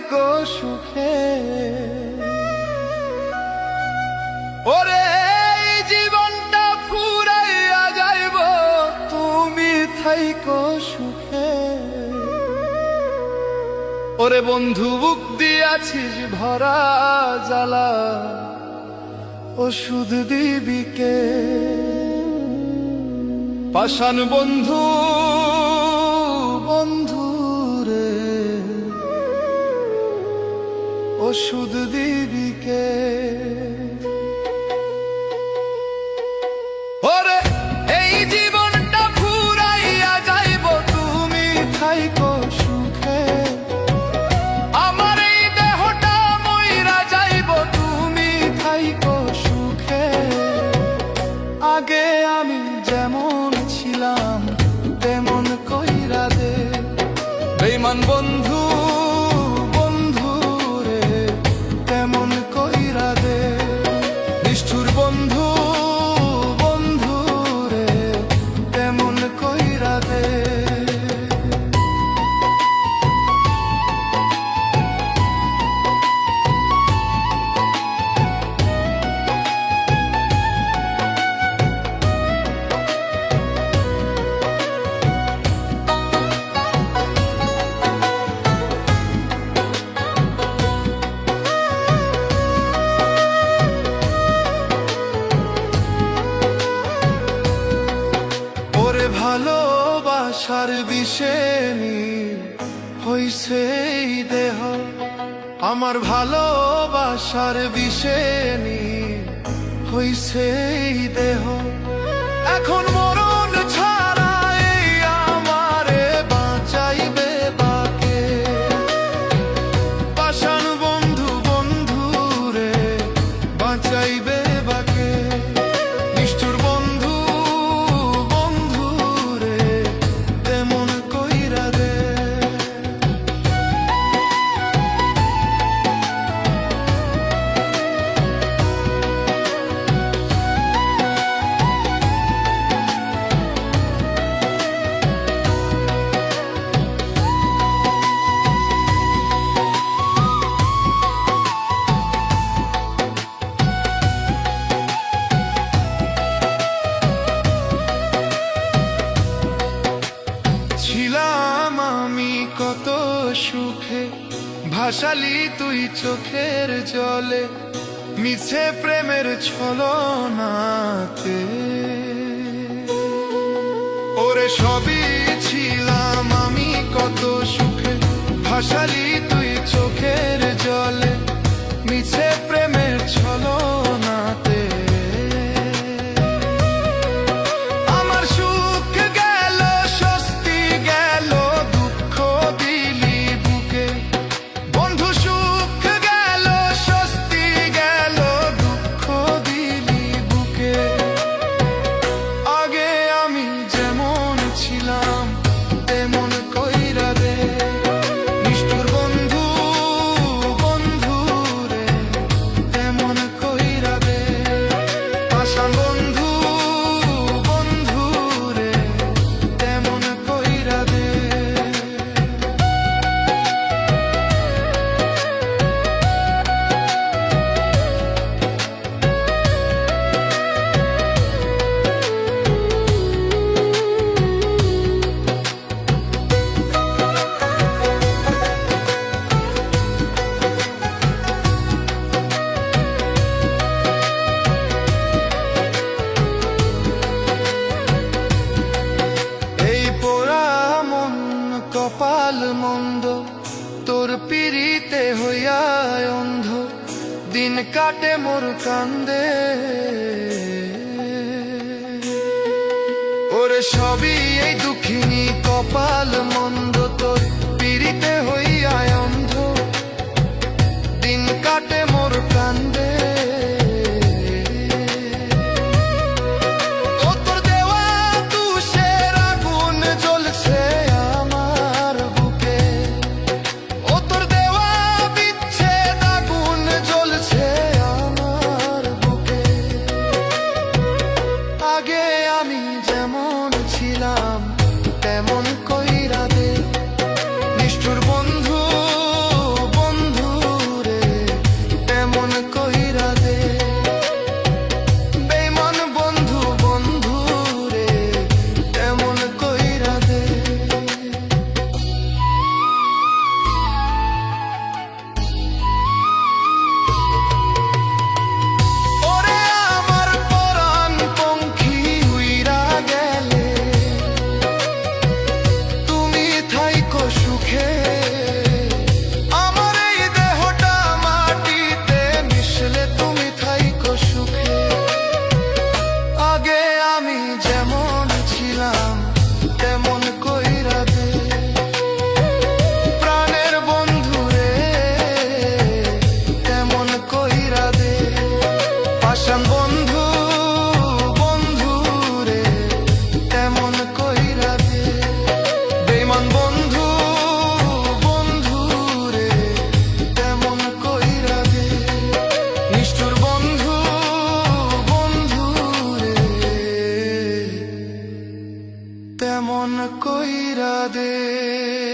থাইকো সুখে। ওরে এই জীবনটা ফুরাইয়া যাইব, তুমি থাইকো সুখে। ওরে বন্ধু বুক দিয়াছিস ভরা জ্বালা, ওষুধ দিবি কে? পাষাণ বন্ধু বন্ধু রে, ওষুধ দিবি কে? ওরে এই জীবনটা ফুরাইয়া যাইব, তুমি থাইকো সুখে। আমার এই দেহটা মইরা যাইব, তুমি থাইকো সুখে। আগে আমি যেমন ছিলাম তেমন কইরা দে, বেঈমান বন্ধু বন্ধু রে, তেমন কইরা দে। নিষ্ঠুর বন্ধু বন্ধু রে, তেমন কইরা দে। ভালোবাসার বিষে হইছে এই দেহ, আমার ভালোবাসার বিষে হইছে এই দেহ। এখন মরণ ছাড়া এই আমারে বাঁচাইবে বাকে? পাষাণ বন্ধু বন্ধু রে, বাঁচাইবে বাকে? নিষ্ঠুর বন্ধু বন্ধু রে, তেমন কইরা দে। ছিলাম আমি কত সুখে, ভাসালি তুই চোখের জলে, মিছে প্রেমের ছলনাতে। ওরে সবই ছিলাম আমি কত সুখে, ভাসালি তুই চোখের জলে, মিছে প্রেমের ছলনাতে। কপাল মন্দ তোর পিরিতে হইয়া অন্ধ, দিন কাটে মোর কান্দে। ওরে সবই এই দুঃখিনী কপাল মন্দ, তোর পিরিতে হইয়া অন্ধ, দিন কাটে মোর কান্দে। আগে আমি যেমন ছিলাম তেমন কইরা দে, নিষ্ঠুর বন্ধু বন্ধু কইরা দে।